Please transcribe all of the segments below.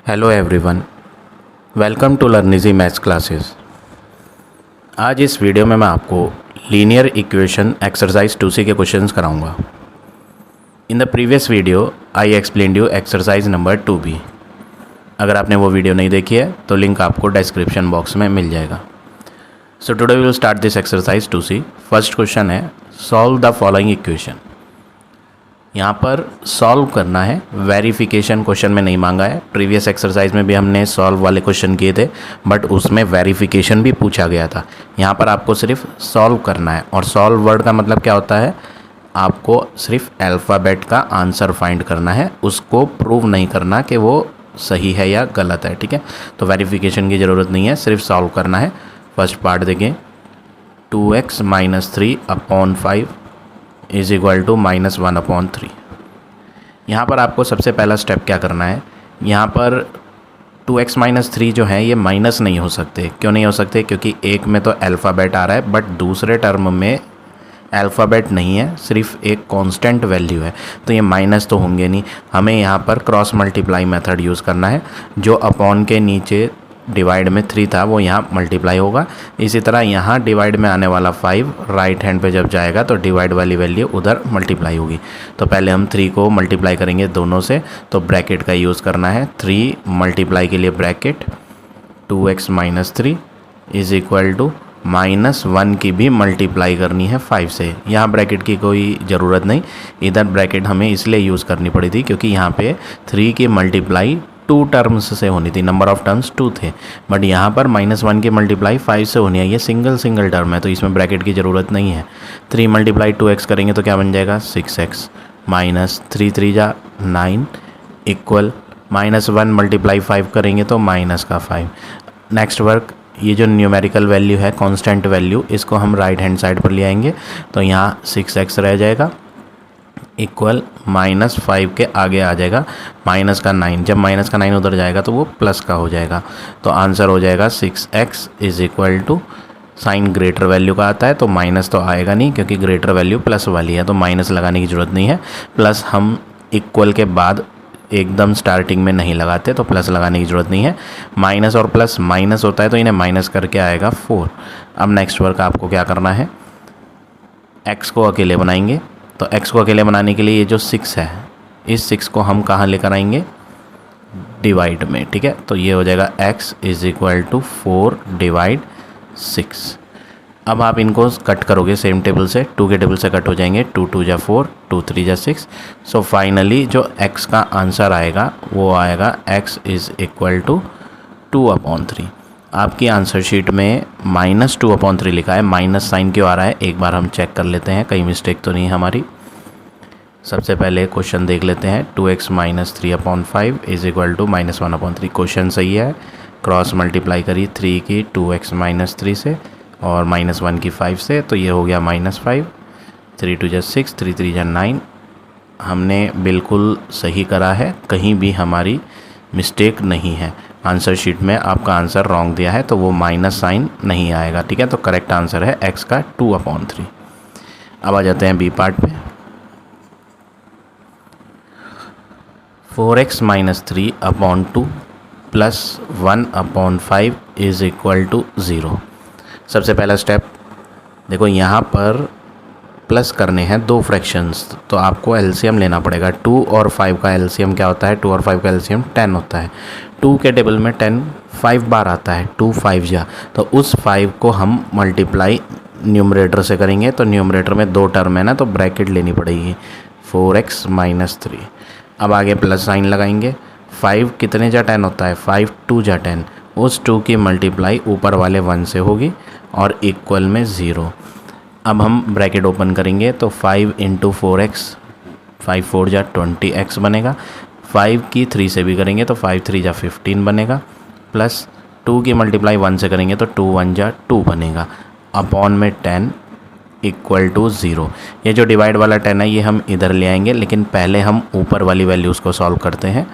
Hello everyone, welcome to लर्निजी maths classes. आज इस वीडियो में मैं आपको लीनियर इक्वेशन एक्सरसाइज 2C के क्वेश्चंस कराऊंगा। In the previous video I explained you exercise number 2B। अगर आपने वो वीडियो नहीं देखी है तो लिंक आपको डिस्क्रिप्शन बॉक्स में मिल जाएगा। So today we will start this exercise 2C। First question है सॉल्व द फॉलोइंग इक्वेशन। यहाँ पर सॉल्व करना है, वेरिफिकेशन क्वेश्चन में नहीं मांगा है। प्रीवियस एक्सरसाइज में भी हमने सॉल्व वाले क्वेश्चन किए थे बट उसमें वेरिफिकेशन भी पूछा गया था। यहाँ पर आपको सिर्फ सॉल्व करना है और सॉल्व वर्ड का मतलब क्या होता है, आपको सिर्फ अल्फ़ाबेट का आंसर फाइंड करना है, उसको प्रूव नहीं करना कि वो सही है या गलत है। ठीक है, तो वेरिफिकेशन की ज़रूरत नहीं है, सिर्फ सॉल्व करना है। फर्स्ट पार्ट देखें, 2x - 3 upon 5 is equal to -1/3। यहाँ पर आपको सबसे पहला स्टेप क्या करना है, यहाँ पर 2x - 3 जो है ये माइनस नहीं हो सकते। क्यों नहीं हो सकते? क्योंकि एक में तो अल्फ़ाबेट आ रहा है बट दूसरे टर्म में अल्फ़ाबेट नहीं है, सिर्फ एक कांस्टेंट वैल्यू है, तो ये माइनस तो होंगे नहीं। हमें यहाँ पर क्रॉस मल्टीप्लाई मेथड यूज़ करना है। जो अपॉन के नीचे डिवाइड में 3 था वो यहाँ मल्टीप्लाई होगा। इसी तरह यहाँ डिवाइड में आने वाला 5 राइट हैंड पे जब जाएगा तो डिवाइड वाली वैल्यू उधर मल्टीप्लाई होगी। तो पहले हम 3 को मल्टीप्लाई करेंगे दोनों से, तो ब्रैकेट का यूज़ करना है। 3 मल्टीप्लाई के लिए bracket 2x - 3 is equal to -1 की भी मल्टीप्लाई करनी है 5 से। यहाँ ब्रैकेट की कोई ज़रूरत नहीं, इधर ब्रैकेट हमें इसलिए यूज़ करनी पड़ी थी क्योंकि यहाँ पे 3 की मल्टीप्लाई 2 टर्म्स से होनी थी, नंबर ऑफ़ टर्म्स 2 थे, बट यहाँ पर -1 की मल्टीप्लाई 5 से होनी है। ये सिंगल टर्म है तो इसमें ब्रैकेट की ज़रूरत नहीं है। 3 × 2x करेंगे तो क्या बन जाएगा, 6x -3 3 जा 9 इक्वल -1 × 5 करेंगे तो -5। नेक्स्ट वर्क, ये जो न्यूमेरिकल वैल्यू है कांस्टेंट वैल्यू, इसको हम राइट हैंड साइड पर ले आएंगे तो यहाँ 6x रह जाएगा इक्वल -5 के आगे आ जाएगा -9। जब -9 उधर जाएगा तो वो प्लस का हो जाएगा, तो आंसर हो जाएगा 6x is equal to, sign greater value का आता है तो माइनस तो आएगा नहीं क्योंकि ग्रेटर वैल्यू प्लस वाली है, तो माइनस लगाने की ज़रूरत नहीं है। प्लस हम इक्वल के बाद एकदम स्टार्टिंग में नहीं लगाते तो प्लस लगाने की ज़रूरत नहीं है। माइनस और प्लस माइनस होता है तो इन्हें माइनस करके आएगा 4। अब नेक्स्ट वर्क आपको क्या करना है, x को अकेले बनाएंगे। तो x को अकेले बनाने के लिए ये जो 6 है, इस 6 को हम कहाँ लेकर आएंगे, डिवाइड में। ठीक है, तो ये हो जाएगा x इज़ इक्वल टू 4 / 6। अब आप इनको कट करोगे सेम टेबल से, 2 के टेबल से कट हो जाएंगे, 2 × 2 = 4, 2 × 3 = 6। सो फाइनली जो x का आंसर आएगा वो आएगा x इज़ इक्वल टू 2/3। आपकी आंसर शीट में -2/3 लिखा है, माइनस साइन क्यों आ रहा है एक बार हम चेक कर लेते हैं, कहीं मिस्टेक तो नहीं है हमारी। सबसे पहले क्वेश्चन देख लेते हैं, 2x - 3/5 is equal to -1/3। Question सही है, क्रॉस मल्टीप्लाई करी 3 की 2x - 3 से और -1 की 5 से, तो ये हो गया -5। 3 × 2 = 6, 3 × 3 = 9। हमने बिल्कुल सही करा है, कहीं भी हमारी मिस्टेक नहीं है। आंसर शीट में आपका आंसर रॉन्ग दिया है तो वो माइनस साइन नहीं आएगा। ठीक है, तो करेक्ट आंसर है x का 2/3। अब आ जाते हैं बी पार्ट पे। 4x - 3/2 + 1/5 is equal to 0। सबसे पहला स्टेप देखो, यहाँ पर प्लस करने हैं 2 फ्रैक्शंस, तो आपको एलसीएम लेना पड़ेगा। 2 और 5 का एलसीएम क्या होता है, 2 और 5 का एलसीएम 10 होता है। 2 के टेबल में 10 5 बार आता है, 2 5 जा, तो उस 5 को हम मल्टीप्लाई न्यूमरेटर से करेंगे। तो न्यूमरेटर में 2 टर्म है ना, तो ब्रैकेट लेनी पड़ेगी, 4x - 3। अब आगे प्लस साइन लगाएंगे। 5 कितने जा 10 होता है, 5 2 जा 10, उस 2 की मल्टीप्लाई ऊपर वाले 1 से होगी और इक्वल में 0। अब हम ब्रैकेट ओपन करेंगे तो 5 × 4x, 5 4 जा 20x बनेगा। 5 की 3 से भी करेंगे तो 5 3 जा 15 बनेगा, प्लस 2 की मल्टीप्लाई 1 से करेंगे तो 2 1 जा 2 बनेगा, अपॉन में 10 इक्वल टू 0। ये जो डिवाइड वाला 10 है ये हम इधर ले आएंगे, लेकिन पहले हम ऊपर वाली वैल्यूज़ को सॉल्व करते हैं।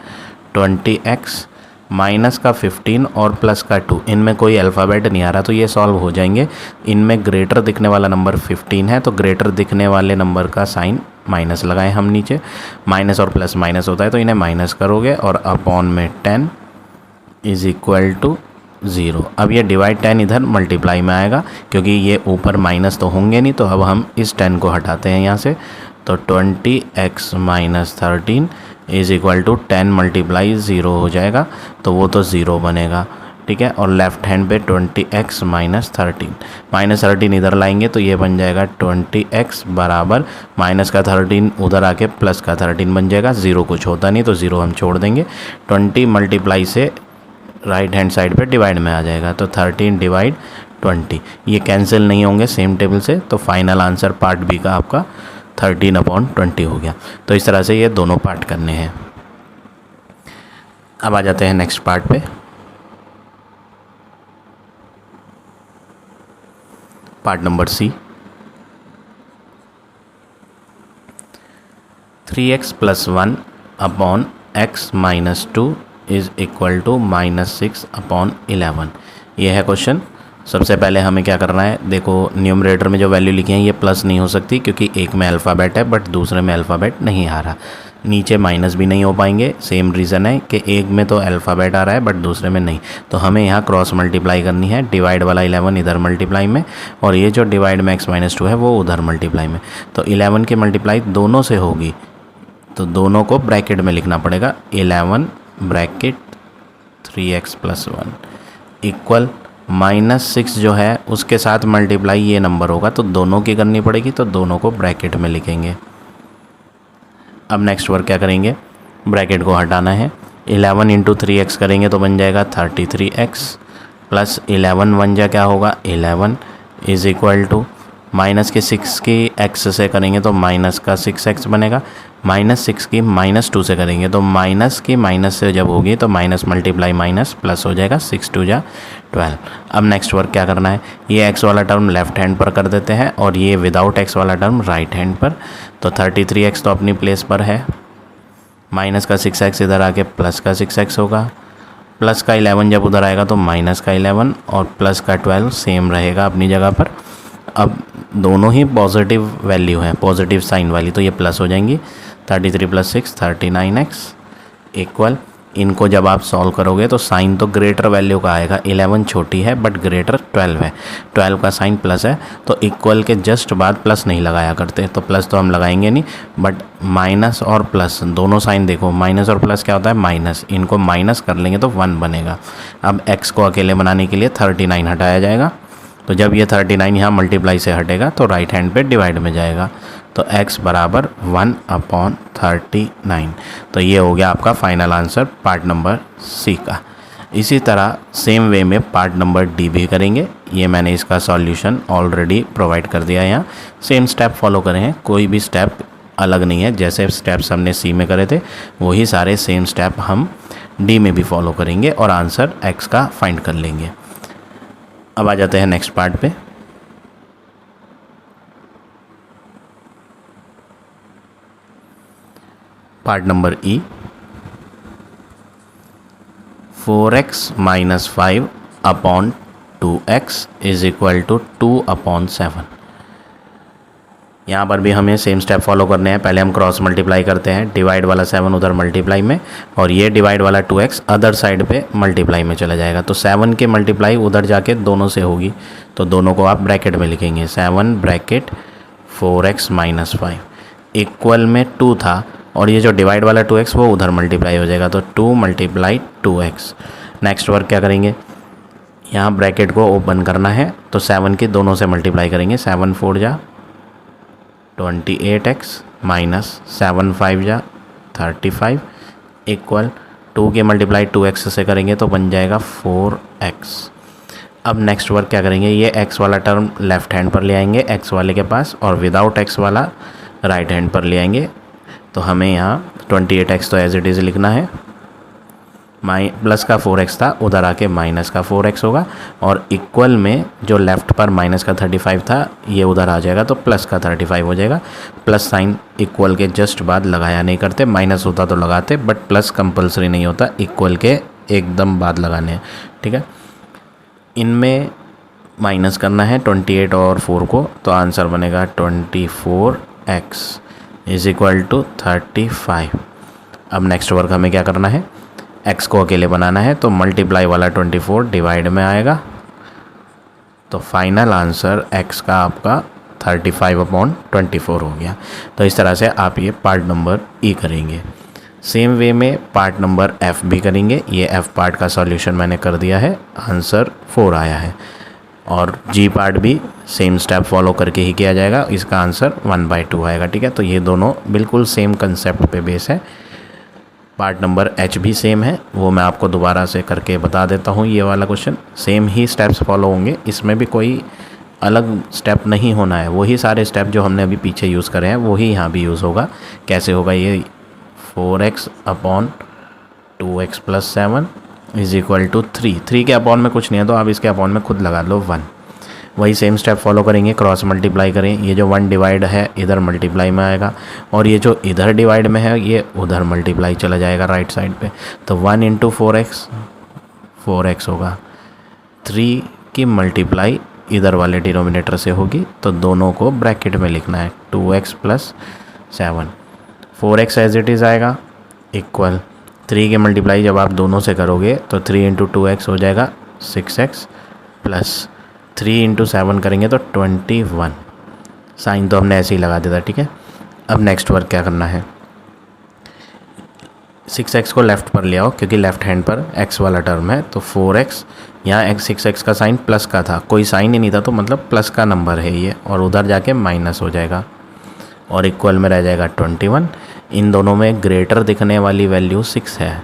20x माइनस का 15 और प्लस का 2, इनमें कोई अल्फ़ाबेट नहीं आ रहा तो ये सॉल्व हो जाएंगे। इनमें ग्रेटर दिखने वाला नंबर 15 है तो ग्रेटर दिखने वाले नंबर का साइन माइनस लगाएं हम नीचे। माइनस और प्लस माइनस होता है तो इन्हें माइनस करोगे और अपॉन में 10 इज़ इक्वल टू 0। अब ये डिवाइड 10 इधर मल्टीप्लाई में आएगा क्योंकि ये ऊपर माइनस तो होंगे नहीं, तो अब हम इस 10 को हटाते हैं यहाँ से, तो 20x minus 13 is equal to 10 multiply 0 हो जाएगा, तो वो तो 0 बनेगा, ठीक है। और लेफ्ट हैंड पे 20x माइनस 13 इधर लाएंगे तो ये बन जाएगा 20x बराबर माइनस का 13 उधर आके प्लस का 13 बन जाएगा। 0 कुछ होता नहीं तो 0 हम छोड़ देंगे। 20 मल्टीप्लाई से राइट हैंड साइड पे डिवाइड में आ जाएगा, तो 13 डिवाइड 20, ये कैंसिल नहीं होंगे सेम टेबल से, तो फाइनल आंसर पार्ट बी का आपका 13/20 हो गया। तो इस तरह से ये दोनों पार्ट करने हैं। अब आ जाते हैं नेक्स्ट पार्ट पे। Part number C, 3x + 1 upon x - 2 is equal to -6/11। ये है क्वेश्चन। सबसे पहले हमें क्या करना है, देखो न्यूमरेटर में जो वैल्यू लिखी है ये प्लस नहीं हो सकती क्योंकि एक में अल्फ़ाबेट है बट दूसरे में अल्फ़ाबेट नहीं आ रहा। नीचे माइनस भी नहीं हो पाएंगे, सेम रीज़न है कि एक में तो अल्फ़ाबेट आ रहा है बट दूसरे में नहीं, तो हमें यहाँ क्रॉस मल्टीप्लाई करनी है। डिवाइड वाला 11 इधर मल्टीप्लाई में और ये जो डिवाइड में x - 2 है वो उधर मल्टीप्लाई में, तो 11 की मल्टीप्लाई दोनों से होगी, तो दोनों को ब्रैकेट में लिखना पड़ेगा। 11 ब्रैकेट 3x + 1 इक्वल -6 जो है उसके साथ मल्टीप्लाई ये नंबर होगा, तो दोनों की करनी पड़ेगी, तो दोनों को ब्रैकेट में लिखेंगे। अब नेक्स्ट वर्क क्या करेंगे, ब्रैकेट को हटाना है। 11 × 3x करेंगे तो बन जाएगा 33x प्लस 11 1 जा क्या होगा 11 इज़ इक्वल टू माइनस के 6 की x से करेंगे तो माइनस का 6x बनेगा, -6 की -2 से करेंगे तो माइनस की माइनस से जब होगी तो माइनस मल्टीप्लाई माइनस प्लस हो जाएगा, 6 2 जा 12। अब नेक्स्ट वर्क क्या करना है, ये x वाला टर्म लेफ्ट हैंड पर कर देते हैं और ये विदाउट x वाला टर्म राइट हैंड पर, तो 33x तो अपनी प्लेस पर है, माइनस का 6x इधर आके प्लस का 6x होगा, प्लस का 11 जब उधर आएगा तो माइनस का 11 और प्लस का 12 सेम रहेगा अपनी जगह पर। अब दोनों ही पॉजिटिव वैल्यू है, पॉजिटिव साइन वाली, तो ये प्लस हो जाएंगी। 33 + 6 39x इक्वल, इनको जब आप सॉल्व करोगे तो साइन तो ग्रेटर वैल्यू का आएगा, 11 छोटी है बट ग्रेटर 12 है, 12 का साइन प्लस है, तो इक्वल के जस्ट बाद प्लस नहीं लगाया करते, तो प्लस तो हम लगाएंगे नहीं, बट माइनस और प्लस दोनों साइन देखो, माइनस और प्लस क्या होता है माइनस, इनको माइनस कर लेंगे तो 1 बनेगा। अब x को अकेले बनाने के लिए 39 हटाया जाएगा, तो जब ये 39 यहाँ मल्टीप्लाई से हटेगा तो राइट हैंड पे डिवाइड में जाएगा, तो x बराबर 1/39। तो ये हो गया आपका final answer part number C का। इसी तरह सेम वे में पार्ट नंबर डी भी करेंगे। ये मैंने इसका सॉल्यूशन ऑलरेडी प्रोवाइड कर दिया है, यहाँ सेम स्टेप फॉलो करें हैं, कोई भी स्टेप अलग नहीं है, जैसे स्टेप्स हमने सी में करे थे वही सारे सेम स्टेप हम डी में भी फॉलो करेंगे और आंसर x का फाइंड कर लेंगे। अब आ जाते हैं नेक्स्ट पार्ट पे। Part number E, 4x - 5 upon 2x is equal to 2/7। यहाँ पर भी हमें सेम स्टेप फॉलो करने हैं। पहले हम क्रॉस मल्टीप्लाई करते हैं, डिवाइड वाला 7 उधर मल्टीप्लाई में और ये डिवाइड वाला 2x अदर साइड पे मल्टीप्लाई में चला जाएगा, तो 7 के मल्टीप्लाई उधर जाके दोनों से होगी, तो दोनों को आप ब्रैकेट में लिखेंगे। 7 ब्रैकेट 4x - 5 इक्वल में 2 था और ये जो डिवाइड वाला 2x वो उधर मल्टीप्लाई हो जाएगा, तो 2 × 2x। नेक्स्ट वर्क क्या करेंगे, यहाँ ब्रैकेट को ओपन करना है तो 7 की दोनों से मल्टीप्लाई करेंगे, 7 4 जा 28x माइनस 7 5 जा 35 इक्वल 2 के मल्टीप्लाई 2x से करेंगे तो बन जाएगा 4x। अब नेक्स्ट वर्क क्या करेंगे, ये x वाला टर्म लेफ्ट हैंड पर ले आएंगे x वाले के पास और विदाउट x वाला राइट हैंड पर ले आएंगे, तो हमें यहाँ 28x तो एज इट इज़ लिखना है, प्लस का 4x था उधर आके माइनस का 4x होगा और इक्वल में जो लेफ़्ट पर माइनस का 35 था ये उधर आ जाएगा तो प्लस का 35 हो जाएगा। प्लस साइन इक्वल के जस्ट बाद लगाया नहीं करते, माइनस होता तो लगाते बट प्लस कंपलसरी नहीं होता, इक्वल के एकदम बाद लगाने हैं, ठीक है। इनमें माइनस करना है 28 और 4 को, तो आंसर बनेगा 24x इज़ इक्वल टू 35। अब नेक्स्ट वर्क हमें क्या करना है, x को अकेले बनाना है तो मल्टीप्लाई वाला 24 डिवाइड में आएगा, तो फाइनल आंसर x का आपका 35/24 हो गया। तो इस तरह से आप ये पार्ट नंबर ई करेंगे। सेम वे में पार्ट नंबर एफ भी करेंगे। ये एफ पार्ट का सॉल्यूशन मैंने कर दिया है, आंसर 4 आया है। और जी पार्ट भी सेम स्टेप फॉलो करके ही किया जाएगा, इसका आंसर 1/2 आएगा। ठीक है, तो ये दोनों बिल्कुल सेम कंसेप्ट पे बेस है। पार्ट नंबर एच भी सेम है, वो मैं आपको दोबारा से करके बता देता हूँ। ये वाला क्वेश्चन सेम ही स्टेप्स फॉलो होंगे, इसमें भी कोई अलग स्टेप नहीं होना है। वही सारे स्टेप जो हमने अभी पीछे यूज़ करे हैं वही यहाँ भी यूज़ होगा। कैसे होगा ये, 4x/2x + 7 = 3 के अपॉन में कुछ नहीं है तो आप इसके अपॉन में खुद लगा लो 1। वही सेम स्टेप फॉलो करेंगे, क्रॉस मल्टीप्लाई करें। ये जो 1 डिवाइड है इधर मल्टीप्लाई में आएगा, और ये जो इधर डिवाइड में है ये उधर मल्टीप्लाई चला जाएगा राइट साइड पे। तो 1 × 4x होगा। 3 की मल्टीप्लाई इधर वाले डिनोमिनेटर से होगी, तो दोनों को ब्रैकेट में लिखना है, 2x + 7। 4x as it is आएगा इक्वल 3 की मल्टीप्लाई जब आप दोनों से करोगे तो 3 × 2x हो जाएगा 6x प्लस 3 × 7 करेंगे तो 21। साइन तो हमने ऐसे ही लगा दिया था। ठीक है, अब नेक्स्ट वर्क क्या करना है, 6x को लेफ़्ट पर ले आओ क्योंकि लेफ़्ट हैंड पर x वाला टर्म है। तो 4x, यहाँ 6x का साइन प्लस का था, कोई साइन ही नहीं था तो मतलब प्लस का नंबर है ये, और उधर जाके माइनस हो जाएगा और इक्वल में रह जाएगा 21। इन दोनों में ग्रेटर दिखने वाली वैल्यू 6 है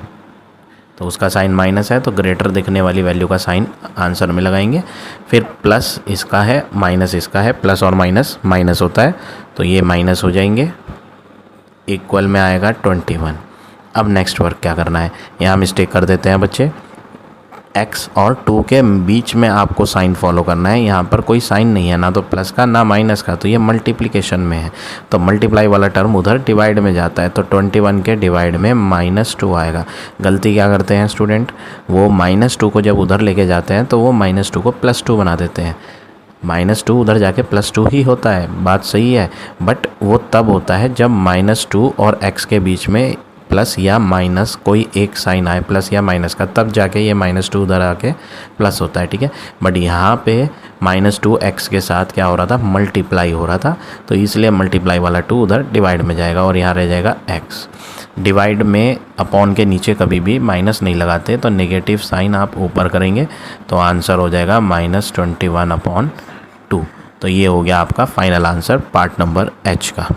तो उसका साइन माइनस है, तो ग्रेटर दिखने वाली वैल्यू का साइन आंसर में लगाएंगे। फिर प्लस इसका है माइनस इसका है, प्लस और माइनस माइनस होता है तो ये माइनस हो जाएंगे, इक्वल में आएगा 21। अब नेक्स्ट वर्क क्या करना है, यहाँ मिस्टेक कर देते हैं बच्चे, x और 2 के बीच में आपको साइन फॉलो करना है। यहाँ पर कोई साइन नहीं है, ना तो प्लस का ना माइनस का, तो ये मल्टीप्लिकेशन में है तो मल्टीप्लाई वाला टर्म उधर डिवाइड में जाता है, तो 21 के डिवाइड में -2 आएगा। गलती क्या करते हैं स्टूडेंट, वो -2 को जब उधर लेके जाते हैं तो वो -2 को +2 बना देते हैं। -2 उधर जाके +2 ही होता है, बात सही है, बट वो तब होता है जब -2 और x के बीच में प्लस या माइनस कोई एक साइन आए, प्लस या माइनस का, तब जाके ये -2 उधर आके प्लस होता है। ठीक है, बट यहाँ पे -2 x के साथ क्या हो रहा था, मल्टीप्लाई हो रहा था, तो इसलिए मल्टीप्लाई वाला 2 उधर डिवाइड में जाएगा और यहाँ रह जाएगा x। डिवाइड में अपॉन के नीचे कभी भी माइनस नहीं लगाते, तो नेगेटिव साइन आप ऊपर करेंगे तो आंसर हो जाएगा -21/2। तो ये हो गया आपका final answer part number h का।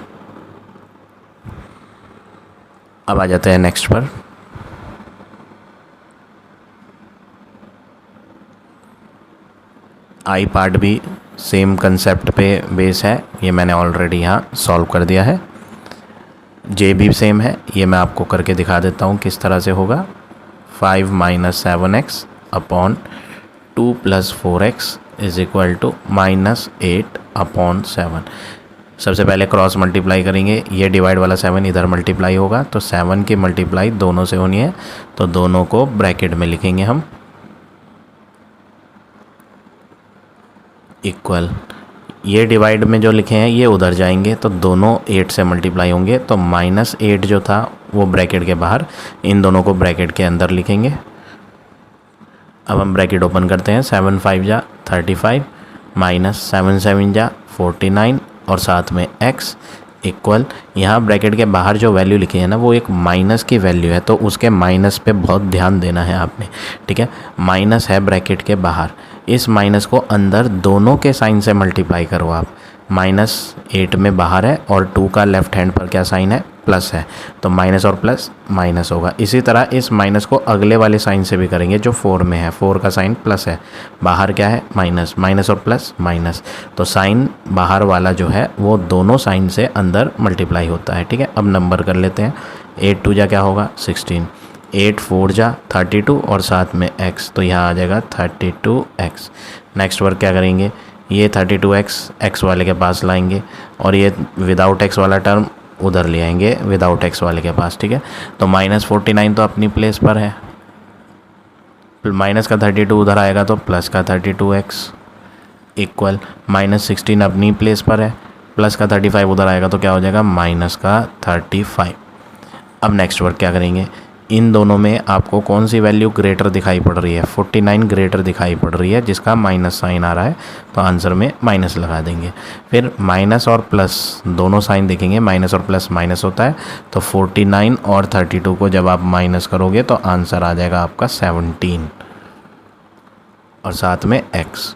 अब आ जाते हैं नेक्स्ट पर। आई पार्ट भी सेम कंसेप्ट पे बेस है, ये मैंने ऑलरेडी यहाँ सॉल्व कर दिया है। जे भी सेम है, ये मैं आपको करके दिखा देता हूँ किस तरह से होगा। 5 - 7x / 2 + 4x = -8/7। सबसे पहले क्रॉस मल्टीप्लाई करेंगे, ये डिवाइड वाला 7 इधर मल्टीप्लाई होगा, तो 7 की मल्टीप्लाई दोनों से होनी है, तो दोनों को ब्रैकेट में लिखेंगे हम, इक्वल। ये डिवाइड में जो लिखे हैं ये उधर जाएंगे तो दोनों 8 से मल्टीप्लाई होंगे, तो -8 जो था वो ब्रैकेट के बाहर, इन दोनों को ब्रैकेट के अंदर लिखेंगे। अब हम ब्रैकेट ओपन करते हैं, 7 × 5 = 35 -7 × 7 = 49 और साथ में x इक्वल, यहाँ ब्रैकेट के बाहर जो वैल्यू लिखी है ना वो एक माइनस की वैल्यू है, तो उसके माइनस पे बहुत ध्यान देना है आपने। ठीक है, माइनस है ब्रैकेट के बाहर, इस माइनस को अंदर दोनों के साइन से मल्टीप्लाई करो आप। -8 में बाहर है और 2 का लेफ्ट हैंड पर क्या साइन है, प्लस है, तो माइनस और प्लस माइनस होगा। इसी तरह इस माइनस को अगले वाले साइन से भी करेंगे जो 4 में है, 4 का साइन प्लस है, बाहर क्या है माइनस, माइनस और प्लस माइनस, तो साइन बाहर वाला जो है वो दोनों साइन से अंदर मल्टीप्लाई होता है। ठीक है, अब नंबर कर लेते हैं, 8 × 2 = क्या होगा 16, 8 × 4 = 32 और साथ में x, तो यहाँ आ जाएगा 32x। नेक्स्ट वर्क क्या करेंगे, ये 32x x वाले के पास लाएंगे और ये विदाउट x वाला टर्म उधर ले आएंगे विदाउट x वाले के पास। ठीक है, तो -49 तो अपनी प्लेस पर है, माइनस का 32 उधर आएगा तो प्लस का 32x इक्वल, -16 अपनी प्लेस पर है, प्लस का 35 उधर आएगा तो क्या हो जाएगा, माइनस का 35। अब नेक्स्ट वर्क क्या करेंगे, इन दोनों में आपको कौन सी वैल्यू ग्रेटर दिखाई पड़ रही है? 49 ग्रेटर दिखाई पड़ रही है, जिसका माइनस साइन आ रहा है, तो आंसर में माइनस लगा देंगे। फिर माइनस और प्लस दोनों साइन देखेंगे, माइनस और प्लस माइनस होता है, तो 49 और 32 को जब आप माइनस करोगे तो आंसर आ जाएगा आपका 17 और साथ में x।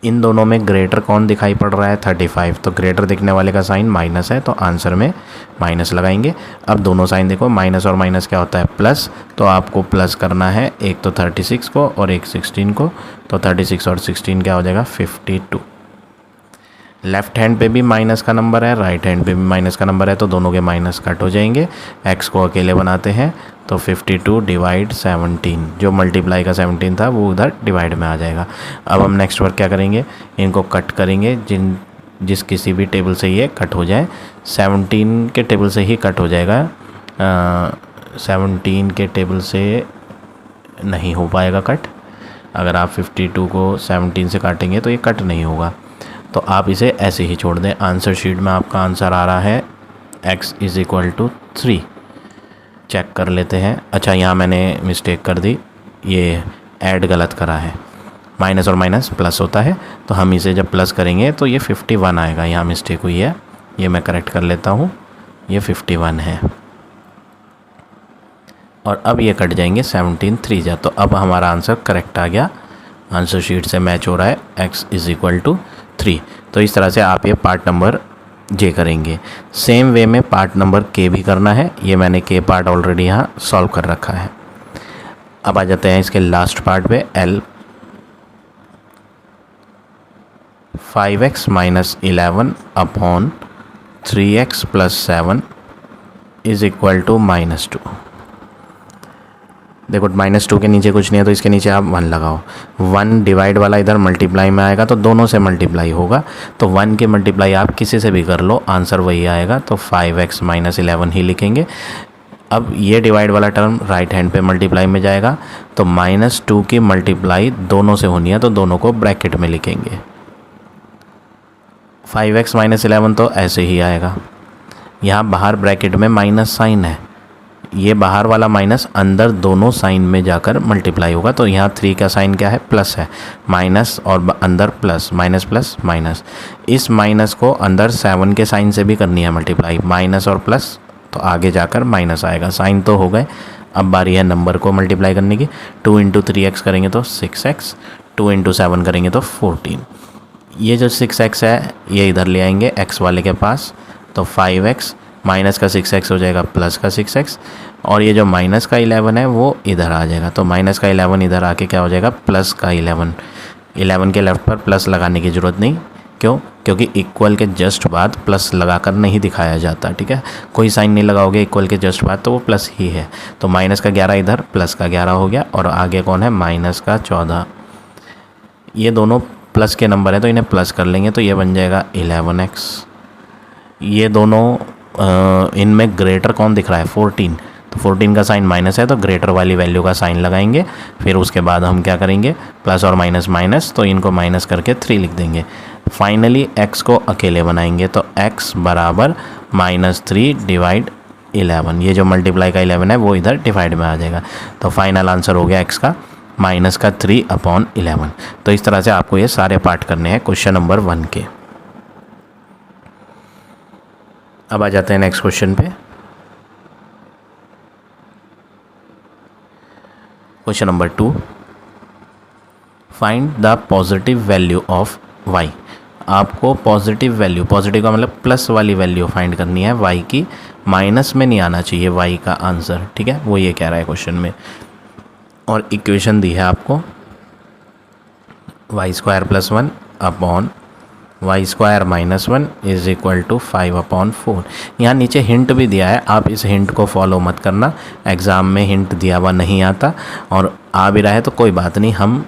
इन दोनों में ग्रेटर कौन दिखाई पड़ रहा है? 35, तो ग्रेटर दिखने वाले का साइन माइनस है, तो आंसर में माइनस लगाएंगे। अब दोनों साइन देखो, माइनस और माइनस क्या होता है? प्लस, तो आपको प्लस करना है, एक तो 36 को और एक 16 को, तो 36 और 16 क्या हो जाएगा? 52। लेफ़्ट हैंड पे भी माइनस का नंबर है, राइट हैंड पे भी माइनस का नंबर है, तो दोनों के माइनस कट हो जाएंगे। x को अकेले बनाते हैं, तो 52 डिवाइड 17, जो मल्टीप्लाई का 17 था वो उधर डिवाइड में आ जाएगा। अब हम नेक्स्ट वर्क क्या करेंगे? इनको कट करेंगे, जिस किसी भी टेबल से ये कट हो जाए। 17 के टेबल से ही कट हो जाएगा, 17 के टेबल से नहीं हो पाएगा कट। अगर आप 52 को 17 से काटेंगे तो ये कट नहीं होगा, तो आप इसे ऐसे ही छोड़ दें। आंसर शीट में आपका आंसर आ रहा है x = 3। चेक कर लेते हैं। अच्छा, यहाँ मैंने मिस्टेक कर दी, ये ऐड गलत करा है। माइनस और माइनस प्लस होता है, तो हम इसे जब प्लस करेंगे तो ये 51 आएगा। यहाँ मिस्टेक हुई है, ये मैं करेक्ट कर लेता हूँ, ये 51 है। और अब ये कट जाएंगे, 17 3 जा, तो अब हमारा आंसर करेक्ट आ गया, आंसर शीट से मैच हो रहा है, x = 3। तो इस तरह से आप ये पार्ट नंबर जे करेंगे। सेम वे में पार्ट नंबर के भी करना है, ये मैंने के पार्ट ऑलरेडी यहाँ सॉल्व कर रखा है। अब आ जाते हैं इसके लास्ट पार्ट पे, L। 5x - 11 upon 3x + 7 = -2। देखो -2 के नीचे कुछ नहीं है, तो इसके नीचे आप 1 लगाओ। 1 डिवाइड वाला इधर मल्टीप्लाई में आएगा, तो दोनों से मल्टीप्लाई होगा, तो 1 के मल्टीप्लाई आप किसी से भी कर लो, आंसर वही आएगा, तो 5x - 11 ही लिखेंगे। अब ये डिवाइड वाला टर्म राइट हैंड पे मल्टीप्लाई में जाएगा, तो -2 की मल्टीप्लाई दोनों से होनी है, तो दोनों को ब्रैकेट में लिखेंगे। 5x - 11 तो ऐसे ही आएगा, यहाँ बाहर ब्रैकेट में माइनस साइन है, ये बाहर वाला माइनस अंदर दोनों साइन में जाकर मल्टीप्लाई होगा, तो यहाँ 3 का साइन क्या है? प्लस है, माइनस और अंदर प्लस, माइनस प्लस माइनस। इस माइनस को अंदर 7 के साइन से भी करनी है मल्टीप्लाई, माइनस और प्लस, तो आगे जाकर माइनस आएगा। साइन तो हो गए, अब बारी है नंबर को मल्टीप्लाई करने की। 2 × 3x करेंगे तो 6x, 2 × 7 करेंगे तो 14। ये जो 6x है ये इधर ले आएंगे x वाले के पास, तो 5x माइनस का 6x हो जाएगा प्लस का 6x, और ये जो माइनस का 11 है वो इधर आ जाएगा, तो माइनस का 11 इधर आके क्या हो जाएगा? प्लस का 11। 11 के लेफ्ट पर प्लस लगाने की ज़रूरत नहीं, क्यों? क्योंकि इक्वल के जस्ट बाद प्लस लगाकर नहीं दिखाया जाता, ठीक है? कोई साइन नहीं लगाओगे इक्वल के जस्ट बाद, तो वो प्लस ही है, तो माइनस का 11 इधर, प्लस का 11 हो गया, और आगे कौन है? माइनस का 14। ये दोनों प्लस के नंबर है, तो इन्हें प्लस कर लेंगे, तो ये बन जाएगा 11x। ये दोनों इनमें ग्रेटर कौन दिख रहा है? 14, तो 14 का साइन माइनस है, तो ग्रेटर वाली वैल्यू का साइन लगाएंगे। फिर उसके बाद हम क्या करेंगे? प्लस और माइनस माइनस, तो इनको माइनस करके 3 लिख देंगे। फाइनली x को अकेले बनाएंगे, तो x = -3 डिवाइड 11। ये जो मल्टीप्लाई का 11 है वो इधर डिवाइड में आ जाएगा, तो फाइनल आंसर हो गया x का -3/11। तो इस तरह से आपको ये सारे पार्ट करने हैं क्वेश्चन नंबर 1 के। अब आ जाते हैं नेक्स्ट क्वेश्चन पे। Question number 2, find the positive value of y। आपको पॉजिटिव वैल्यू, पॉजिटिव का मतलब प्लस वाली वैल्यू फाइंड करनी है y की, माइनस में नहीं आना चाहिए y का आंसर, ठीक है? वो ये कह रहा है क्वेश्चन में, और इक्वेशन दी है आपको y² + 1 अपॉन y² - 1 = 5/4। यहाँ नीचे हिंट भी दिया है, आप इस हिंट को फॉलो मत करना, एग्ज़ाम में हिंट दिया हुआ नहीं आता, और आ भी रहा है तो कोई बात नहीं, हम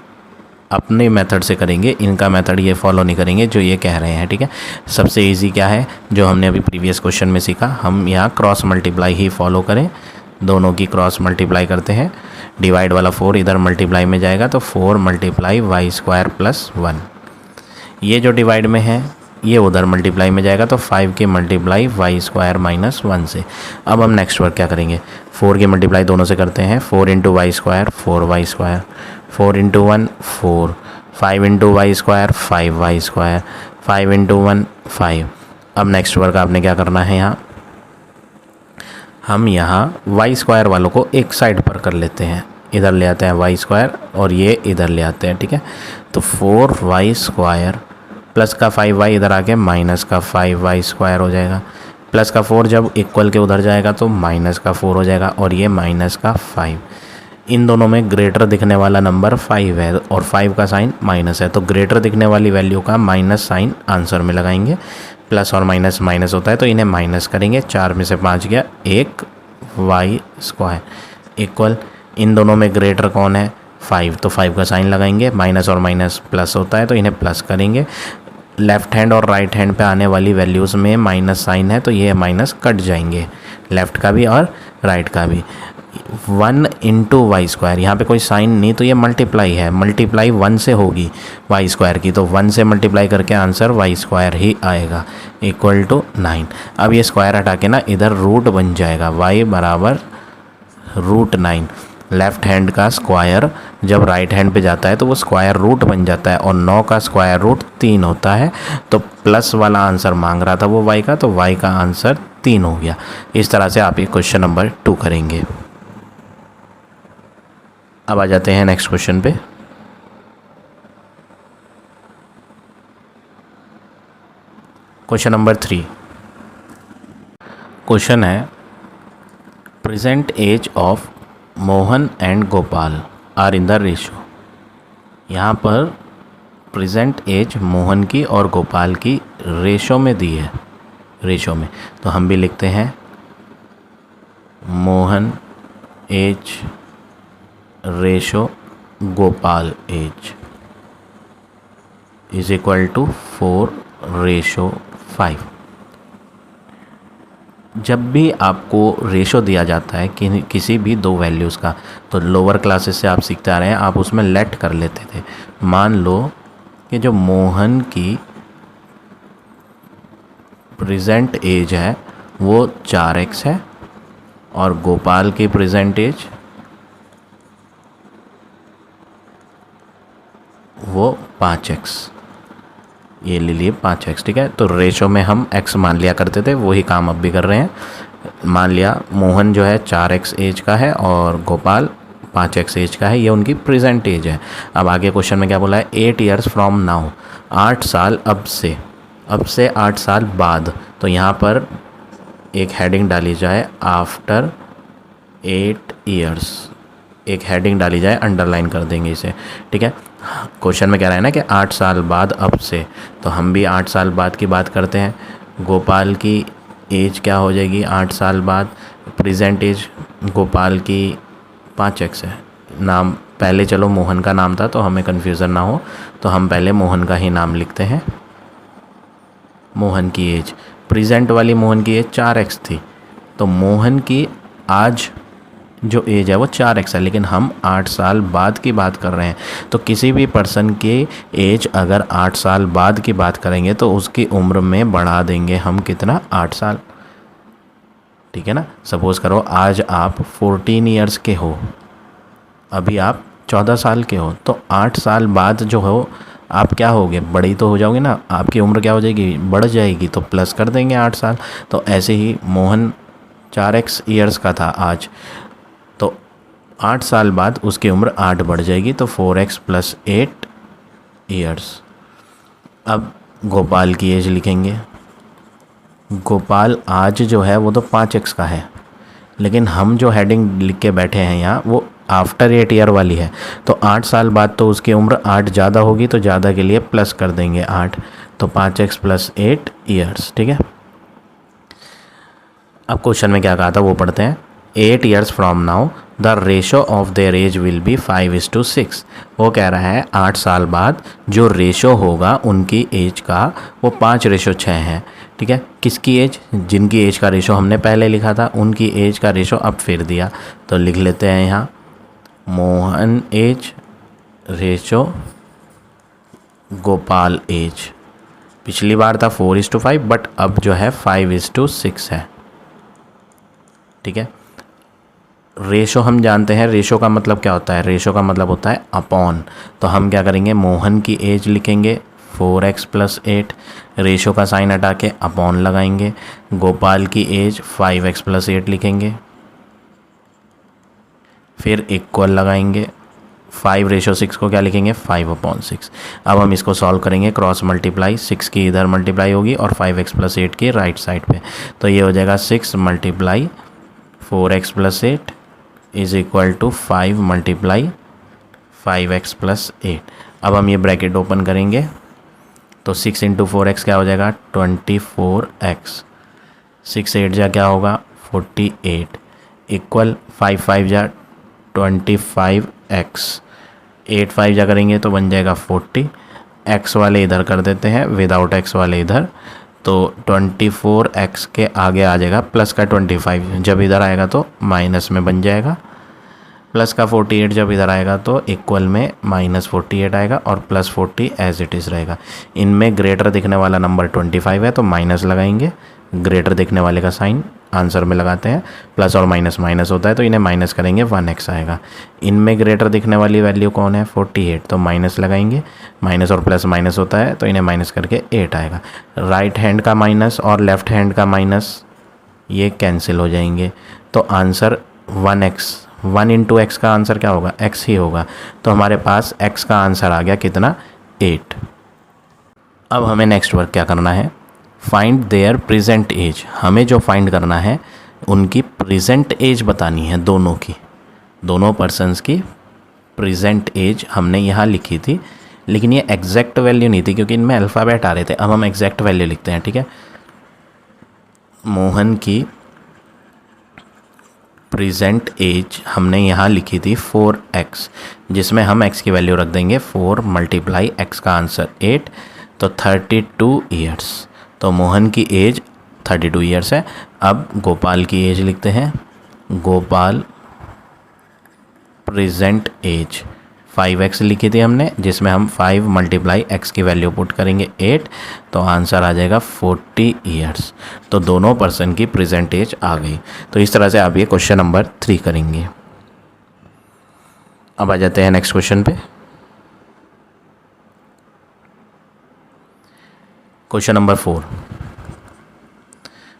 अपने मेथड से करेंगे, इनका मेथड ये फॉलो नहीं करेंगे जो ये कह रहे हैं, ठीक है? सबसे इजी क्या है जो हमने अभी प्रीवियस क्वेश्चन में सीखा, हम यहाँ क्रॉस मल्टीप्लाई ही फॉलो करें, दोनों की क्रॉस मल्टीप्लाई करते हैं। डिवाइड वाला 4 इधर मल्टीप्लाई में जाएगा, तो 4 × y² + 1। ये जो डिवाइड में है ये उधर मल्टीप्लाई में जाएगा तो 5 की मल्टीप्लाई वाई स्क्वायर माइनस 1 से। अब हम नेक्स्ट वर्क क्या करेंगे, 4 की मल्टीप्लाई दोनों से करते हैं, 4 into Y square 4 Y square, 4 into 1 4, 5 into Y square 5 Y square, 5 into 1 5। अब नेक्स्ट वर्क आपने क्या करना है, यहाँ हम यहाँ वाई स्क्वायर वालों को एक साइड पर कर लेते हैं, इधर ले आते हैं वाई स्क्वायर और ये इधर ले आते हैं, ठीक है। तो 4 वाई स्क्वायर प्लस का 5 वाई इधर आके माइनस का 5 वाई स्क्वायर हो जाएगा, प्लस का 4 जब इक्वल के उधर जाएगा तो माइनस का 4 हो जाएगा और ये माइनस का 5। इन दोनों में ग्रेटर दिखने वाला नंबर 5 है और 5 का साइन माइनस है, तो ग्रेटर दिखने वाली वैल्यू का माइनस साइन आंसर में लगाएंगे। प्लस और माइनस माइनस होता है तो इन्हें माइनस करेंगे, 4 में से 5 गया 1 वाई स्क्वायर इक्वल, इन दोनों में ग्रेटर कौन है 5, तो 5 का साइन लगाएंगे, माइनस और माइनस प्लस होता है तो इन्हें प्लस करेंगे। लेफ़्ट हैंड और राइट हैंड पे आने वाली वैल्यूज़ में माइनस साइन है तो ये माइनस कट जाएंगे, लेफ़्ट का भी और राइट का भी। 1 इंटू वाई स्क्वायर, यहाँ पे कोई साइन नहीं तो ये मल्टीप्लाई है, मल्टीप्लाई 1 से होगी वाई स्क्वायर की, तो 1 से मल्टीप्लाई करके आंसर वाई स्क्वायर ही आएगा इक्वल टू 9। अब ये स्क्वायर हटा के ना इधर रूट बन जाएगा, y बराबर √9। लेफ़्ट हैंड का स्क्वायर जब राइट हैंड पे जाता है तो वो स्क्वायर रूट बन जाता है और 9 का स्क्वायर रूट 3 होता है, तो प्लस वाला आंसर मांग रहा था वो y का, तो y का आंसर 3 हो गया। इस तरह से आप ये क्वेश्चन नंबर 2 करेंगे। अब आ जाते हैं नेक्स्ट क्वेश्चन पे। Question number 3। क्वेश्चन है present age of Mohan and Gopal are in the ratio. यहाँ पर प्रेजेंट एज मोहन की और गोपाल की रेशो में दी है, रेशो में, तो हम भी लिखते हैं Mohan age ratio Gopal age is equal to 4:5। जब भी आपको रेशो दिया जाता है कि किसी भी दो वैल्यूज़ का, तो लोअर क्लासेस से आप सीखते आ रहे हैं, आप उसमें लेट कर लेते थे। मान लो कि जो मोहन की प्रेजेंट एज है वो 4x है और गोपाल की प्रेजेंट एज वो 5x, ये ले लिए 5x, ठीक है। तो रेशो में हम x मान लिया करते थे, वही काम अब भी कर रहे हैं। मान लिया मोहन जो है 4x एज का है और गोपाल 5x एज का है, ये उनकी प्रेजेंट एज है। अब आगे क्वेश्चन में क्या बोला है, 8 years फ्रॉम नाउ, 8 साल अब से 8 साल बाद। तो यहाँ पर एक हेडिंग डाली जाए आफ्टर 8 years, एक हेडिंग डाली जाए, अंडरलाइन कर देंगे इसे, ठीक है। क्वेश्चन में कह रहा है ना कि 8 साल बाद अब से, तो हम भी 8 साल बाद की बात करते हैं। गोपाल की एज क्या हो जाएगी 8 साल बाद, प्रेजेंट एज गोपाल की 5x है। नाम पहले चलो मोहन का नाम था तो हमें कन्फ्यूज़न ना हो, तो हम पहले मोहन का ही नाम लिखते हैं। मोहन की एज, प्रेजेंट वाली मोहन की एज 4x थी, तो मोहन की आज जो एज है वो 4x है, लेकिन हम 8 साल बाद की बात कर रहे हैं। तो किसी भी पर्सन की एज अगर 8 साल बाद की बात करेंगे तो उसकी उम्र में बढ़ा देंगे हम कितना, 8 साल, ठीक है ना। सपोज़ करो आज आप 14 years के हो, अभी आप 14 साल के हो, तो 8 साल बाद जो हो आप क्या होगे, बड़ी तो हो जाओगे ना, आपकी उम्र क्या हो जाएगी, बढ़ जाएगी, तो प्लस कर देंगे 8 साल। तो ऐसे ही मोहन 4x years का था आज, तो 8 साल बाद उसकी उम्र 8 बढ़ जाएगी, तो 4x + 8 years। अब गोपाल की एज लिखेंगे। गोपाल आज जो है वो तो 5x का है, लेकिन हम जो हेडिंग लिख के बैठे हैं यहाँ वो आफ्टर 8 year वाली है, तो 8 साल बाद तो उसकी उम्र 8 ज़्यादा होगी, तो ज़्यादा के लिए प्लस कर देंगे 8, तो 5x + 8 years, ठीक है। अब क्वेश्चन में क्या कहा था वो पढ़ते हैं। 8 years from now the ratio of their age will be 5:6। वो कह रहा है 8 साल बाद जो रेशो होगा उनकी एज का वो 5:6 है, ठीक है। किसकी एज, जिनकी एज का रेशो हमने पहले लिखा था उनकी एज का रेशो अब फिर दिया, तो लिख लेते हैं यहाँ Mohan age ratio Gopal age पिछली बार था 4:5 बट अब जो है 5:6 है। ठीक है, रेशो हम जानते हैं, रेशो का मतलब क्या होता है, रेशो का मतलब होता है अपॉन। तो हम क्या करेंगे, मोहन की एज लिखेंगे 4x + 8, रेशो का साइन हटा के अपॉन लगाएंगे। गोपाल की एज 5x + 8 लिखेंगे, फिर इक्वल लगाएंगे। 5:6 को क्या लिखेंगे, 5/6। अब हम इसको सॉल्व करेंगे, क्रॉस मल्टीप्लाई, 6 की इधर मल्टीप्लाई होगी और 5x + 8 की राइट साइड पे, तो ये हो जाएगा 6 × 4x + 8 = 5 × 5x + 8। अब हम ये ब्रैकेट ओपन करेंगे तो 6 × 4x क्या हो जाएगा, 24x। 6 8 जा क्या होगा, 48 इक्वल 5 5 जा 25x। 8 5 जा करेंगे तो बन जाएगा 40। x वाले इधर कर देते हैं, विदाउट x वाले इधर, तो 24x के आगे आ जाएगा प्लस का 25, जब इधर आएगा तो माइनस में बन जाएगा। प्लस का 48 जब इधर आएगा तो इक्वल में -48 आएगा और +40 एज इट इज़ रहेगा। इनमें ग्रेटर दिखने वाला नंबर 25 है तो माइनस लगाएंगे, ग्रेटर दिखने वाले का साइन आंसर में लगाते हैं, प्लस और माइनस माइनस होता है तो इन्हें माइनस करेंगे 1x आएगा। इनमें ग्रेटर दिखने वाली वैल्यू कौन है, 48, तो माइनस लगाएंगे, माइनस और प्लस माइनस होता है तो इन्हें माइनस करके 8 आएगा। राइट हैंड का माइनस और लेफ्ट हैंड का माइनस ये कैंसिल हो जाएंगे, तो आंसर 1x, 1 × x का आंसर क्या होगा, x ही होगा। तो हमारे पास x का आंसर आ गया कितना, 8। अब हमें नेक्स्ट वर्क क्या करना है, फाइंड देयर प्रेजेंट एज। हमें जो फाइंड करना है उनकी प्रेजेंट एज बतानी है, दोनों की, दोनों पर्सन्स की प्रेजेंट एज हमने यहाँ लिखी थी, लेकिन ये एग्जैक्ट वैल्यू नहीं थी क्योंकि इनमें अल्फ़ाबेट आ रहे थे। अब हम एग्जैक्ट वैल्यू लिखते हैं, ठीक है। मोहन की प्रेजेंट एज हमने यहाँ लिखी थी 4x, जिसमें हम x की वैल्यू रख देंगे 4 × x का आंसर 8, तो 32 ईयर्स। तो मोहन की एज 32 ईयर्स है। अब गोपाल की एज लिखते हैं, गोपाल प्रेजेंट एज 5x लिखी थी हमने, जिसमें हम 5 × x की वैल्यू पुट करेंगे 8, तो आंसर आ जाएगा 40 ईयर्स। तो दोनों पर्सन की प्रेजेंट एज आ गई। तो इस तरह से आप ये क्वेश्चन नंबर 3 करेंगे। अब आ जाते हैं नेक्स्ट क्वेश्चन पे। Question number 4,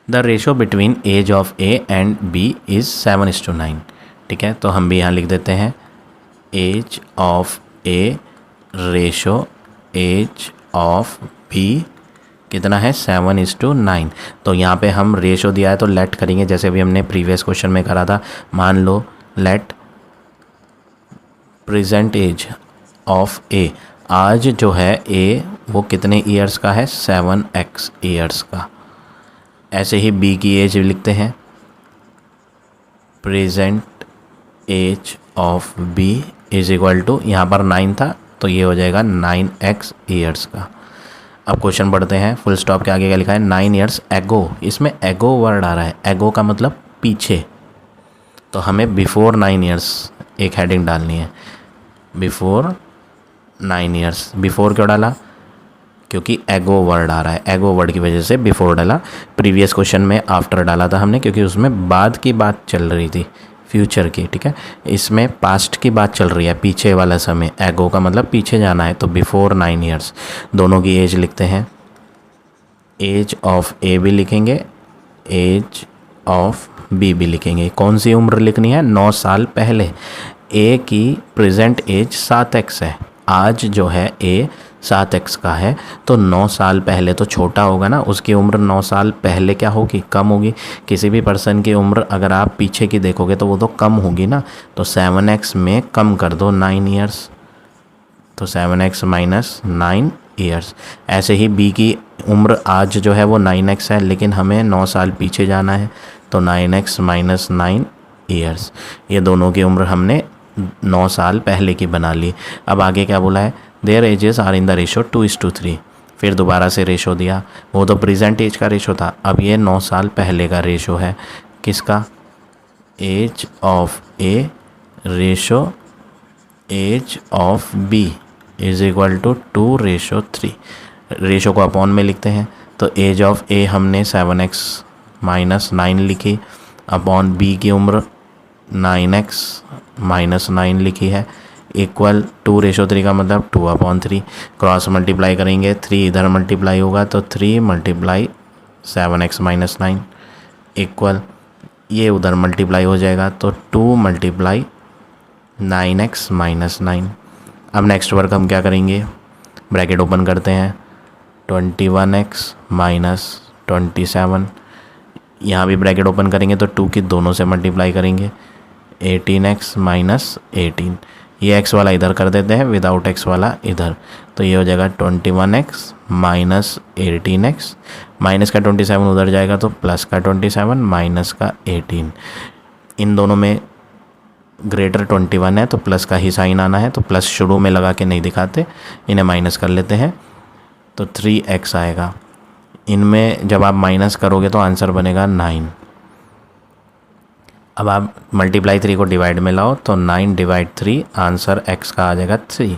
the ratio between age of A and B is 7:9। ठीक है, तो हम भी यहाँ लिख देते हैं age of A ratio age of B कितना है, 7:9। तो यहाँ पे हम रेशो दिया है तो लेट करेंगे, जैसे अभी हमने प्रीवियस क्वेश्चन में करा था। मान लो let present age of A, आज जो है A वो कितने ईयर्स का है, 7x ईयर्स का। ऐसे ही B की एज लिखते हैं, प्रेजेंट एज ऑफ B = यहाँ पर 9 था तो ये हो जाएगा 9x ईयर्स का। अब क्वेश्चन पढ़ते हैं, फुल स्टॉप के आगे क्या लिखा है, 9 ईयर्स एगो। इसमें एगो वर्ड आ रहा है, एगो का मतलब पीछे, तो हमें बिफोर 9 ईयर्स एक हेडिंग डालनी है, बिफोर 9 ईयर्स। बिफोर क्यों डाला, क्योंकि एगो वर्ड आ रहा है, एगो वर्ड की वजह से बिफोर डाला। प्रीवियस क्वेश्चन में आफ्टर डाला था हमने, क्योंकि उसमें बाद की बात चल रही थी, फ्यूचर की। ठीक है, इसमें पास्ट की बात चल रही है, पीछे वाला समय। एगो का मतलब पीछे जाना है, तो बिफोर 9 ईयर्स। दोनों की एज लिखते हैं, एज ऑफ A भी लिखेंगे, एज ऑफ B भी लिखेंगे। कौन सी उम्र लिखनी है, 9 साल पहले। A की प्रेजेंट एज 7x है, आज जो है A 7x का है, तो 9 साल पहले तो छोटा होगा ना, उसकी उम्र 9 साल पहले क्या होगी, कम होगी। किसी भी पर्सन की उम्र अगर आप पीछे की देखोगे तो वो तो कम होगी ना, तो 7x में कम कर दो 9 ईयर्स, तो 7x - 9 ईयर्स। ऐसे ही B की उम्र आज जो है वो 9x है, लेकिन हमें 9 साल पीछे जाना है, तो 9x - 9 ईयर्स। ये दोनों की उम्र हमने 9 साल पहले की बना ली। अब आगे क्या बोला है, their ages are in the ratio 2:3। फिर दोबारा से रेशो दिया, वो तो प्रेजेंट एज का रेशो था, अब ये 9 साल पहले का रेशो है। किसका, age of A ratio age of B = 2:3। Ratio को अपॉन में लिखते हैं, तो एज ऑफ ए हमने 7x माइनस 9 लिखी, अपॉन बी की उम्र 9x माइनस 9 लिखी है, इक्वल 2:3 का मतलब 2/3। क्रॉस मल्टीप्लाई करेंगे, 3 इधर मल्टीप्लाई होगा तो 3 मल्टीप्लाई 7x माइनस 9 इक्वल ये उधर मल्टीप्लाई हो जाएगा तो 2 मल्टीप्लाई 9x माइनस 9। अब नेक्स्ट वर्क हम क्या करेंगे, ब्रैकेट ओपन करते हैं, 21x माइनस 27, यहाँ भी ब्रैकेट ओपन करेंगे तो 2 की दोनों से मल्टीप्लाई करेंगे, 18x माइनस 18, ये x वाला इधर कर देते हैं, विदाउट x वाला इधर, तो ये हो जाएगा 21x माइनस 18x, माइनस का 27 उधर जाएगा तो प्लस का 27 माइनस का 18, इन दोनों में ग्रेटर 21 है तो प्लस का ही साइन आना है, तो प्लस शुरू में लगा के नहीं दिखाते, इन्हें माइनस कर लेते हैं तो 3x आएगा। इनमें जब आप माइनस करोगे तो आंसर बनेगा 9। अब आप मल्टीप्लाई 3 को डिवाइड में लाओ तो 9 डिवाइड 3 आंसर x का आ जाएगा 3।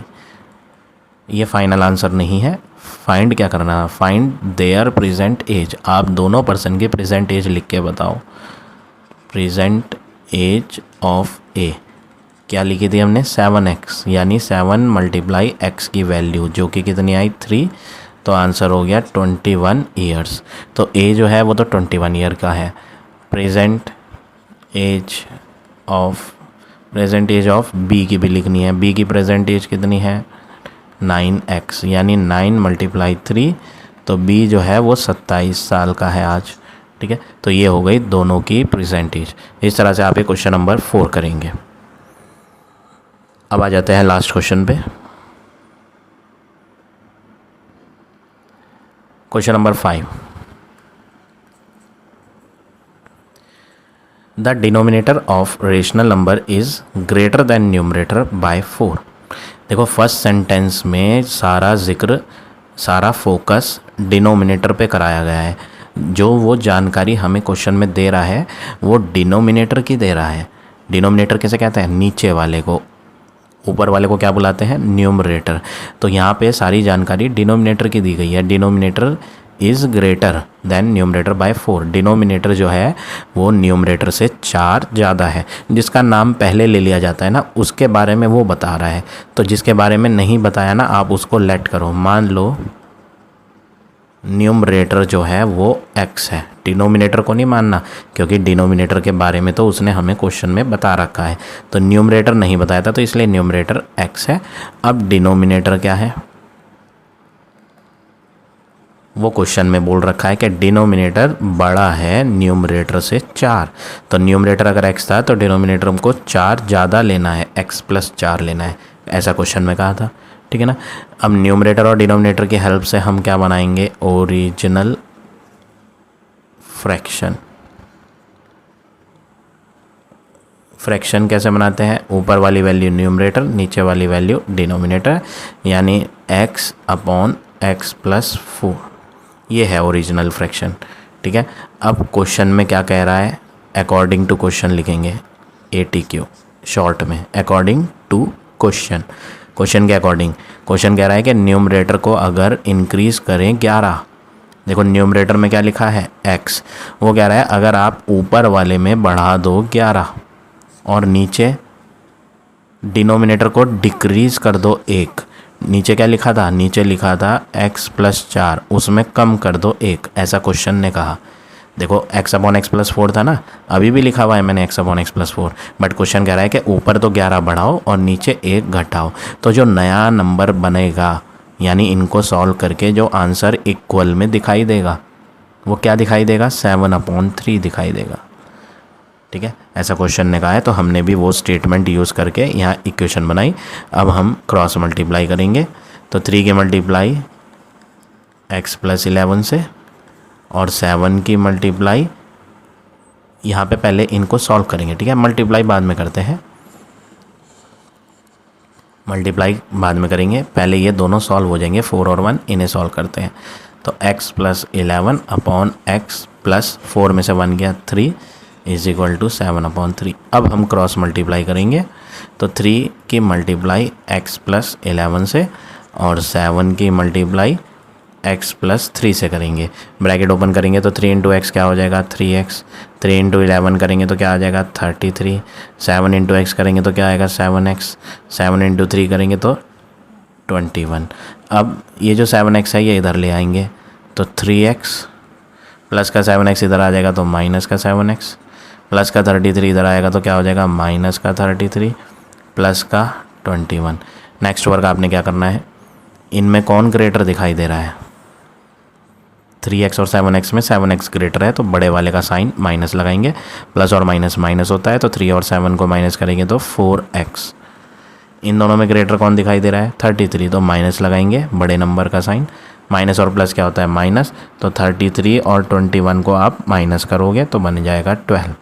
ये फाइनल आंसर नहीं है, फाइंड क्या करना है, फाइंड देयर प्रेजेंट एज। आप दोनों पर्सन की प्रेजेंट एज लिख के बताओ। प्रेजेंट एज ऑफ ए क्या लिखी थी हमने, 7x, यानी 7 मल्टीप्लाई x की वैल्यू जो कि कितनी आई 3, तो आंसर हो गया 21 ईयर्स। तो ए जो है वो तो 21 ईयर का है। प्रेजेंट एज ऑफ बी की भी लिखनी है, बी की प्रेजेंट एज कितनी है 9x, यानी 9 मल्टीप्लाई 3, तो बी जो है वो 27 साल का है आज। ठीक है, तो ये हो गई दोनों की प्रेजेंट एज। इस तरह से आप ये क्वेश्चन नंबर 4 करेंगे। अब आ जाते हैं लास्ट क्वेश्चन पे। Question number 5, the denominator of rational number is greater than numerator bye 4। देखो फर्स्ट सेंटेंस में सारा जिक्र, सारा फोकस डिनोमिनेटर पे कराया गया है। जो वो जानकारी हमें क्वेश्चन में दे रहा है वो डिनोमिनेटर की दे रहा है। डिनोमिनेटर कैसे कहते हैं, नीचे वाले को, ऊपर वाले को क्या बुलाते हैं, न्यूमरेटर। तो यहाँ पे सारी जानकारी डिनोमिनेटर की दी गई है। Denominator is greater than numerator bye 4। Denominator जो है वो न्यूमरेटर से 4 ज़्यादा है। जिसका नाम पहले ले लिया जाता है ना, उसके बारे में वो बता रहा है। तो जिसके बारे में नहीं बताया ना, आप उसको लेट करो। मान लो न्यूमरेटर जो है वो x है, डिनोमिनेटर को नहीं मानना, क्योंकि डिनोमिनेटर के बारे में तो उसने हमें क्वेश्चन में बता रखा है। तो न्यूमरेटर नहीं बताया था, तो इसलिए न्यूमरेटर x है। अब डिनोमिनेटर क्या है, वो क्वेश्चन में बोल रखा है कि डिनोमिनेटर बड़ा है न्यूमरेटर से 4। तो न्यूमरेटर अगर x था तो डिनोमिनेटर को 4 ज़्यादा लेना है, x + 4 लेना है, ऐसा क्वेश्चन में कहा था। ठीक है ना। अब न्यूमरेटर और डिनोमिनेटर की हेल्प से हम क्या बनाएंगे, ओरिजिनल फ्रैक्शन। फ्रैक्शन कैसे बनाते हैं, ऊपर वाली वैल्यू न्यूमरेटर, नीचे वाली वैल्यू डिनोमिनेटर, यानी x/x + 4, ये है ओरिजिनल फ्रैक्शन। ठीक है। अब क्वेश्चन में क्या कह रहा है, अकॉर्डिंग टू क्वेश्चन लिखेंगे, ATQ शॉर्ट में, अकॉर्डिंग टू क्वेश्चन। क्वेश्चन के अकॉर्डिंग, क्वेश्चन कह रहा है कि न्यूमरेटर को अगर इंक्रीज़ करें 11, देखो न्यूमरेटर में क्या लिखा है x, वो कह रहा है अगर आप ऊपर वाले में बढ़ा दो 11 और नीचे डिनोमिनेटर को डिक्रीज़ कर दो 1, नीचे क्या लिखा था, नीचे लिखा था x + 4, उसमें कम कर दो 1, ऐसा क्वेश्चन ने कहा। देखो x/x + 4 था ना, अभी भी लिखा हुआ है मैंने x/x + 4, बट क्वेश्चन कह रहा है कि ऊपर तो 11 बढ़ाओ और नीचे 1 घटाओ। तो जो नया नंबर बनेगा, यानी इनको सॉल्व करके जो आंसर इक्वल में दिखाई देगा, वो क्या दिखाई देगा, 7/3 दिखाई देगा। ठीक है, ऐसा क्वेश्चन ने कहा है। तो हमने भी वो स्टेटमेंट यूज़ करके यहाँ इक्वेशन बनाई। अब हम क्रॉस मल्टीप्लाई करेंगे, तो 3 की मल्टीप्लाई x + 11 से और 7 की मल्टीप्लाई, यहाँ पे पहले इनको सॉल्व करेंगे। ठीक है, मल्टीप्लाई बाद में करते हैं, मल्टीप्लाई बाद में करेंगे, पहले ये दोनों सॉल्व हो जाएंगे, 4 और 1 इन्हें सॉल्व करते हैं। तो x + 11 अपॉन x + 4 में से 1 गया 3 = 7/3। अब हम क्रॉस मल्टीप्लाई करेंगे, तो 3 की मल्टीप्लाई x + 11 से और 7 की मल्टीप्लाई एक्स प्लस 3 से करेंगे। ब्रैकेट ओपन करेंगे तो 3 इंटू एक्स क्या हो जाएगा 3x, 3 इंटू 11 करेंगे तो क्या आ जाएगा 33, 7 इंटू एक्स करेंगे तो क्या आएगा 7x, 7 इंटू 3 करेंगे तो 21। अब ये जो 7x है ये इधर ले आएंगे तो 3x प्लस का 7x इधर आ जाएगा तो माइनस का 7x, प्लस का 33 इधर आएगा तो क्या हो जाएगा माइनस का 33 प्लस का 21। नेक्स्ट वर्क आपने क्या करना है, इनमें कौन ग्रेटर दिखाई दे रहा है, 3x और 7x में 7x ग्रेटर है तो बड़े वाले का साइन माइनस लगाएंगे, प्लस और माइनस माइनस होता है तो 3 और 7 को माइनस करेंगे तो 4x। इन दोनों में ग्रेटर कौन दिखाई दे रहा है 33 तो माइनस लगाएंगे बड़े नंबर का साइन, माइनस और प्लस क्या होता है माइनस, तो 33 और 21 को आप माइनस करोगे तो बन जाएगा 12।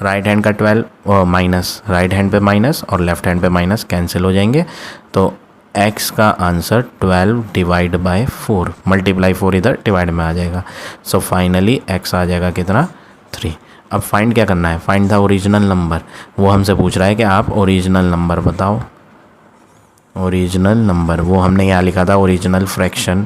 राइट हैंड का 12 और माइनस, राइट हैंड पे माइनस और लेफ्ट हैंड पे माइनस कैंसिल हो जाएंगे तो x का आंसर 12 डिवाइड बाय 4, मल्टीप्लाई 4 इधर डिवाइड में आ जाएगा। सो फाइनली x आ जाएगा कितना 3। अब फाइंड क्या करना है, फाइंड द ओरिजिनल नंबर। वो हमसे पूछ रहा है कि आप ओरिजिनल नंबर बताओ। ओरिजिनल नंबर वो हमने यहाँ लिखा था ओरिजिनल फ्रैक्शन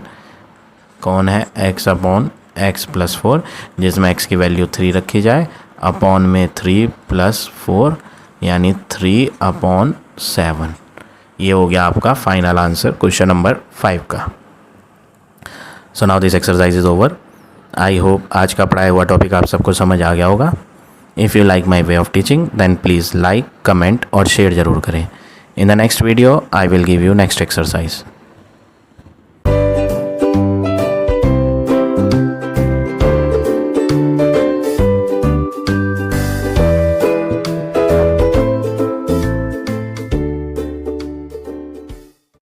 कौन है x अपॉन x प्लस 4, जिसमें x की वैल्यू 3 रखी जाए, अपॉन में 3 प्लस 4 यानी 3 अपॉन 7। ये हो गया आपका फाइनल आंसर क्वेश्चन नंबर 5 का। So now this exercise is over. I hope आज का पढ़ाया हुआ टॉपिक आप सबको समझ आ गया होगा। If you like my way of teaching then please like, comment और शेयर ज़रूर करें। In the next video I will give you next exercise.